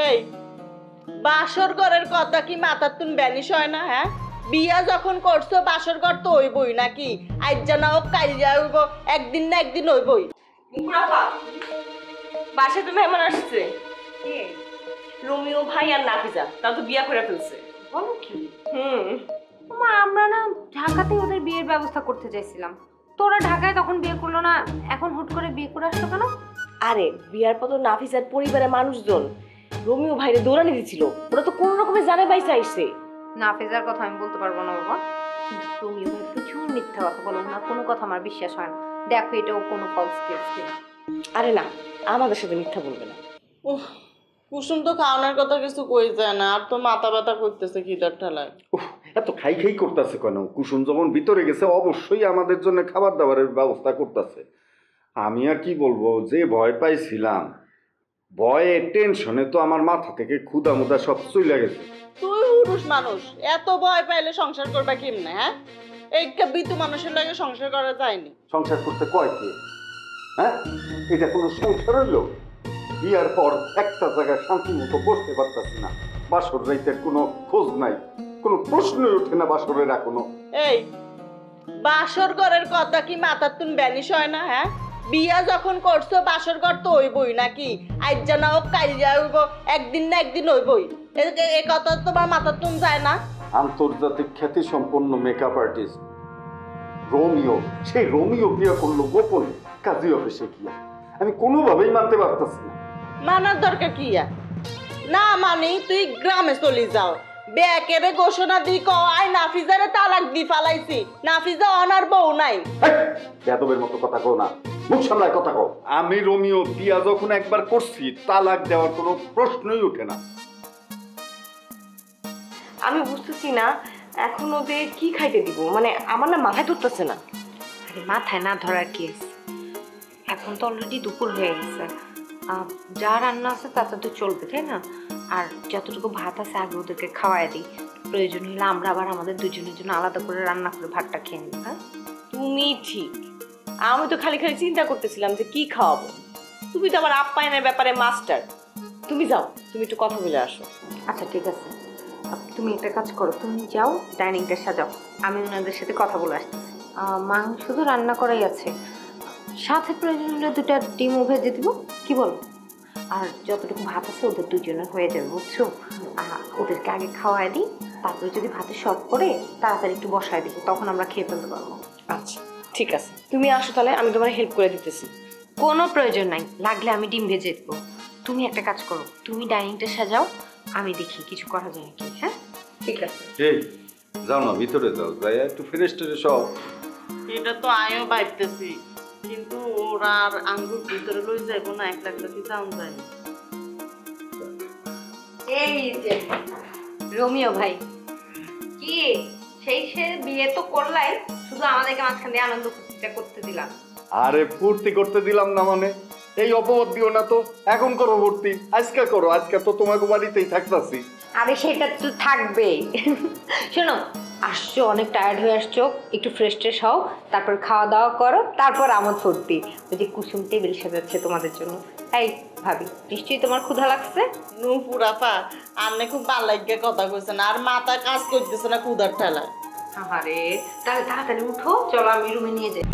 এই বাসর ঘরের কথা কি মাথার তুন ব্যানিশ হয় না? হ্যাঁ, বিয়া যখন করছো বাসর ঘর তো হইবই নাকি? আজ জানা হোক কাল যাইব, একদিন না একদিন হইবই। বাসায় তো মেহমান আসছে, রোমিও ভাই আর নাফিজা, তারা তো বিয়া করে ফেলছে। বলো কি? মা আমরা না ঢাকাতে ওদের বিয়ের ব্যবস্থা করতে চাইছিলাম, তোরা ঢাকায় তখন বিয়ে করলো না, এখন হুট করে বিয়ে করে আসলো কেন? আরে বিয়ার পর তো নাফিজার পরিবারের মানুষজন রোমিও ভাইরে দৌড়ানি দিছিল, ওরা তো কোন রকমে জানে বাইসে আইছে। নাফিজার কথা আমি বলতে পারবো না বাবা, কিন্তু রোমিও ভাই প্রচুর মিথ্যা কথা বলো, না কোনো কথা আমার বিশ্বাস হয় না। দেখো এটাও কোনো ফলস কেস কিনা। আরে না, আমাদের সাথে মিথ্যা বলবে না। কুসুম তো খাওয়ানোর কথা কিছু কই যায় না, আর তো মাথা ব্যথা করতেছে খিদার ঠেলায়। এত খাই খাই করতেছে কেন? কুসুম যখন ভিতরে গেছে অবশ্যই আমাদের জন্য খাবার দাবারের ব্যবস্থা করতেছে। আমি আর কি বলবো, যে ভয় পাইছিলাম, ভয়ে টেনশনে তো আমার মাথা থেকে ক্ষুধা মুদা সব চলে গেছে। তুই পুরুষ মানুষ, এত ভয় পাইলে সংসার করবা কেমনে? হ্যাঁ, এই বিতু মানুষের লাগে সংসার করা যায়নি। সংসার করতে কয় কে? হ্যাঁ, এটা কোনো সংসার হইল? বিয়ার পর একটা জায়গায় শান্তি মতো বসতে পারতাছি না, বাসর রাইতের কোনো খোঁজ নাই, কোনো প্রশ্নই ওঠে না বাসরের এখনো। এই বাসর ঘরের কথা কি মাথার তুন ব্যানিশ হয় না? হ্যাঁ, বিয়া যখন করছো বাসর ঘর তো হইবই নাকি? আজ জানা হোক কাল যাইব, একদিন না একদিন হইবই। এই কথা তোমার মাথার তুন যায় না? আন্তর্জাতিক খ্যাতি সম্পন্ন মেকআপ আর্টিস্ট রোমিও, সেই রোমিও বিয়ে করলো গোপনে কাজী অফিসে গিয়া। আমি কোনোভাবেই মানতে পারতেছি না। মানার দরকার কি? না মানে তুই গ্রামে চলে যাও, বেকেরে ঘোষণা দি ক আই নাফিজারে তালাক দি ফালাইছি, নাফিজা অনার বউ নাই। বেদবের মতো কথা কও না, মুখ সামলায় কথা কও। আমি রোমিও বিয়া যখন একবার করছি, তালাক দেওয়ার কোনো প্রশ্নই ওঠে না। আমি বুঝতেছি না এখন ওদের কি খাইতে দিব, মানে আমার না মাথায় ধরতেছে না। আরে মাথায় না ধরার কি আছে, এখন তো অলরেডি দুপুর হয়ে গেছে, যা রান্না আছে তাতে তো চলবে তাই না? আর যতটুকু ভাত আছে আগে ওদেরকে খাওয়াই দিই, প্রয়োজন হলে আমরা আবার আমাদের দুজনের জন্য আলাদা করে রান্না করে ভাতটা খেয়ে নিই। হ্যাঁ তুমি ঠিক, আমি তো খালি খালি চিন্তা করতেছিলাম যে কি খাওয়াবো। তুমি তো আমার আপ্যায়নের ব্যাপারে মাস্টার, তুমি যাও, তুমি একটু কথা বলে আসো। আচ্ছা ঠিক আছে, তুমি একটা কাজ করো, তুমি যাও ডাইনিংটা সাজাও, আমি ওনাদের সাথে কথা বলে আসতেছি। মাংস শুধু রান্না করাই আছে, সাথে প্রয়োজন হলে 2টা ডিমও ভেজে দিব, কি বলো? আর যতটুকু ভাত আছে ওদের দুজনের হয়ে যাবে বুঝছো? ওদেরকে আগে খাওয়াই দিই, তারপরে যদি ভাতে শর্ট করে তাড়াতাড়ি একটু বসায় দিব, তখন আমরা খেয়ে ফেলতে পারবো। আচ্ছা ঠিক আছে, তুমি আসো তাহলে, আমি তোমার হেল্প করে দিতেছি। কোনো প্রয়োজন নাই, লাগলে আমি ডিম ভেজে দেবো। তুমি একটা কাজ করো, তুমি ডাইনিংটা সাজাও, আমি দেখি কিছু করা যায় নাকি। হ্যাঁ ঠিক আছে, এই যাও না, ভিতরে যাও, যাই একটু ফ্রেশ ট্রেশ হও। এটা তো আমিও ভাবতেছি, কিন্তু ওরা আর আঙ্গুর ভিতরে লই যাইব না, একলা একলা কি যাওয়া যায় না। এই যে রোমিও ভাই, কি সেই সে বিয়ে তো করলাই, শুধু আমাদেরকে মাঝখান দিয়ে আনন্দ ফুর্তিটা করতে দিলাম। আরে ফুর্তি করতে দিলাম না মানে? এই অপবাদ দিও না তো, এখন করো ভর্তি, আজকে করো, আজকে তো তোমাকে বাড়িতেই থাকতাছি। আরে সেটা তো থাকবেই। শোনো, আসছো অনেক টায়ার্ড হয়ে আসছো, একটু ফ্রেশ ট্রেশ হও, তারপর খাওয়া দাওয়া করো, তারপর আমোদ ফুর্তি। ওই যে কুসুম টেবিল সাজাচ্ছে তোমাদের জন্য। এই ভাবি, নিশ্চয়ই তোমার ক্ষুধা লাগছে? পুরাপা আন্নে খুব ভালো লাগে কথা কইছেন, আর মাথা কাজ করতেছে না ক্ষুধার ঠেলায়। আরে তাহলে তাড়াতাড়ি উঠো, চলো আমি রুমে নিয়ে যাই।